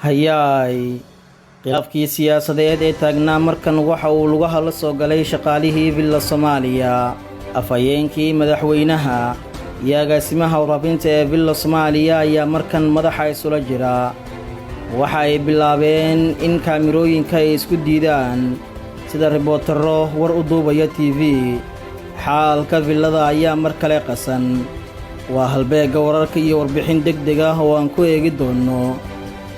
hayaay khilaafkii siyaasadeed ee taagnaa markan waxa uu lugaha la soo galay shaqaalihii villa Soomaaliya afhayeenkii madaxweynaha iyo agaasimaha warfaafinta ee villa Soomaaliya ayaa markan madaxa isula jira waxa ay bilaabeen in kaamirooyinka ay isku diidaan sida reportero war u duubaya TV xaalka villada ayaa mar kale qasan waa halbeega wararka iyo warbixin degdeg ah oo aan ku eegi doono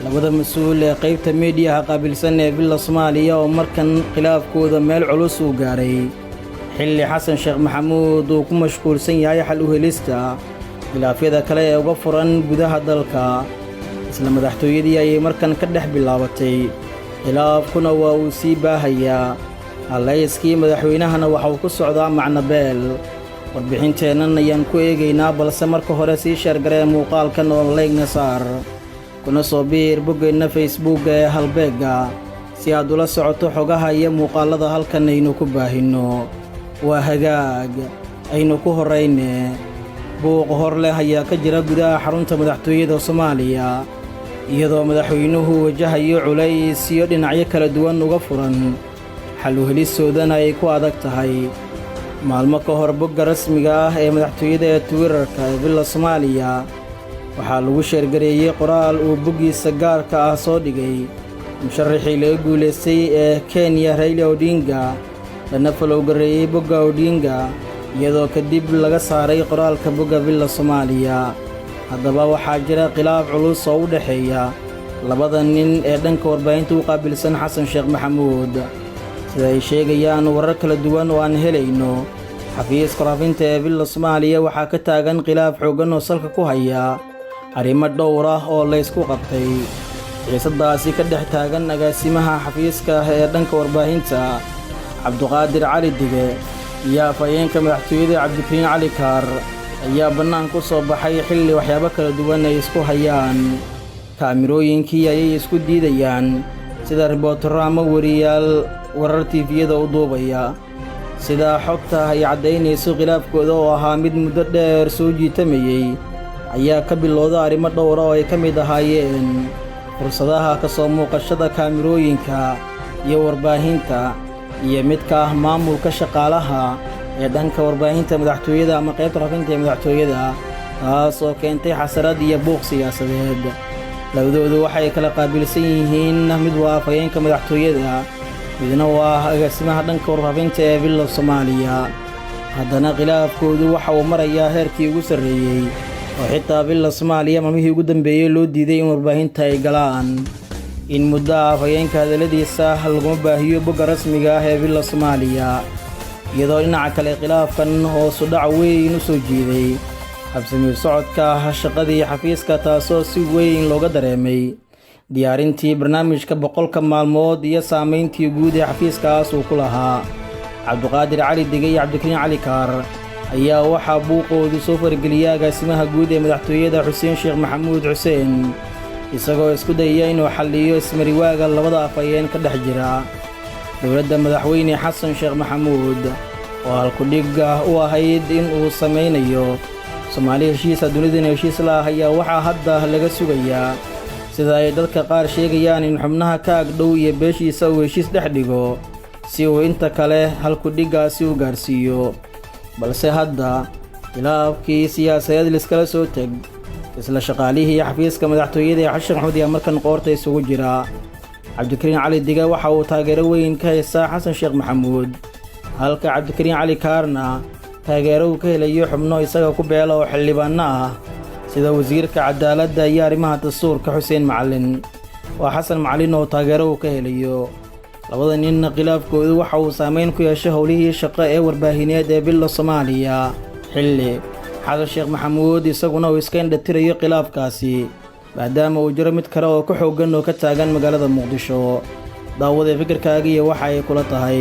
labada mas'uul ee qaybta meediyaha qaabilsan ee villa Soomaaliya oo markan khilaafkooda meel culus u gaaray xilli Xasan Sheekh Maxamuud uu ku mashquulsan yahay xal u helista khilaafyada kale ee uga furan gudaha dalka isla madaxtooyadii ayay markan ka dhex bilaabatay khilaafkuna waa uu sii baahayaa halayskii madaxweynahana waxa uu ku socdaa macnabeel warbixinteennan ayaan ku eegaynaa balse marka hore sii sheergaree muuqaalkan oo leegna saar kuna soo biir boggeenna Facebook ee halbeega si aad ula socoto xogaha iyo muuqaalada halkan aynu ku baahinno waa hagaag aynu ku horeyne buuq hor leh ayaa ka jira gudaha xarunta madaxtooyada Soomaaliya iyadoo madaxweynuhu wajahayo culays iyo dhinacyo kala duwan uga furan xal u helistoodana ay ku adag tahay maalmo ka hor bogga rasmiga ah ee madaxtooyada ee Twitter-ka ee villa Soomaaliya waxaa lagu sheergareeyay qoraal uu boggiisa gaarka ah soo dhigay musharaxii laga guuleystay ee Kenya Raila Odinga lana falowgareeyay bogga Odinga iyadoo kadib laga saaray qoraalka bogga villa Soomaaliya haddaba waxaa jira khilaaf culus oo u dhexeeya labada nin ee dhanka warbaahinta u qaabilsan Xasan Sheekh Maxamuud sida ay sheegayaan warar kala duwan oo aan helayno xafiiska warfaafinta ee villa Soomaaliya waxaa ka taagan khilaaf xooggan oo salka ku haya arrimo dhowr ah oo la isku qabtay xiisadaasi ka dhex taagan agaasimaha xafiiska ee dhanka warbaahinta Cabdiqaadir Cali Dige iyo afhayeenka madaxtooyada Cabdikariin Cali Kaar ayaa bannaan ku soo baxay xilli waxyaabo kala duwan ay isku hayaan kaamirooyinkii ayay isku diidayaan sida reportero ama wariyaal warar TV-yada u duubaya sida xogta ay caddaynayso khilaafkooda oo ahaa mid muddo dheer soo jiitamayay ayaa ka bilowda arrimo dhowr oo ay ka mid ahaayeen fursadaha ka soo muuqashada kaamirooyinka iyo warbaahinta iyo midka ah maamulka shaqaalaha ee dhanka warbaahinta madaxtooyada ama qaybta warfaafinta ee madaxtooyada taas oo keentay xasarad iyo buuq siyaasadeed labadoodu waxay kala qaabilsan yihiin mid waa afhayeenka madaxtooyada midna waa agaasimaha dhanka warfaafinta ee villa Soomaaliya haddana khilaafkoodu waxa uu marayaa heerkii ugu sarreeyay oo xitaa villa Soomaaliya maalmihii ugu dambeeyay loo diiday in warbaahinta ay galaan in muddo afhayeenka hadaladiisa laguma baahiyo bogga rasmiga ah ee villa Soomaaliya iyadoo dhinaca kale khilaafkan hoos u dhac weyn u soo jiiday habsami socodka shaqadii xafiiska taasoo si weyn looga dareemay diyaarintii barnaamijka 100 maalmood iyo saameyntii guud ee xafiiskaas uu ku lahaa Cabdiqaadir Cali Dige iyo Cabdikariin Cali Kaar ayaa waxaa buuqoodu soo fargeliyay agaasimaha guud ee madaxtooyada Xuseen Sheekh Maxamuud Xuseen isagoo isku dayaya inuu xalliyo ismariwaaga labada afhayeen ka dhex jira dowladda madaxweyne Xasan Sheekh Maxamuud oo halkudhigga u ahayd in uu sameynayo Soomaaliya heshiisa dunidana heshiis la ayaa waxaa hadda laga sugayaa sida ay dadka qaar sheegayaan in xubnaha ka agdhow iyo beeshiisa uu heshiis dhex dhigo si uu inta kale halkudhiggaasi u gaarsiiyo balse hadda khilaafkii siyaasadeed liskala soo teg isla shaqaalihii xafiiska madaxtooyada ee Xasan Maxamuud ayaa markan qoorta isugu jira Cabdikariin Cali Dige waxa uu taageero weyn ka haysaa Xasan Sheekh Maxamuud halka Cabdikariin Cali Kaarna taageero uu ka helayo xubno isaga ku beela oo xildhibaano ah sida wasiirka cadaaladda iyo arrimaha dastuurka Xuseen Macalin waa Xasan Macalin oo taageero uu ka helayo labada nin khilaafkoodu waxa uu saameyn ku yeeshay howlihii shaqo ee warbaahineed ee villa Soomaaliya xilli Xasan Sheekh Maxamuud isaguna uu iska indhatirayo khilaafkaasi maadaama uu jiro mid kale oo ka xooggan oo ka taagan magaalada Muqdisho daawada fikirkaaga iyo waxa ay kula tahay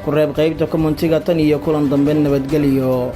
ku reeb qaybta commentiga tan iyo kulan dambe nabadgelyo.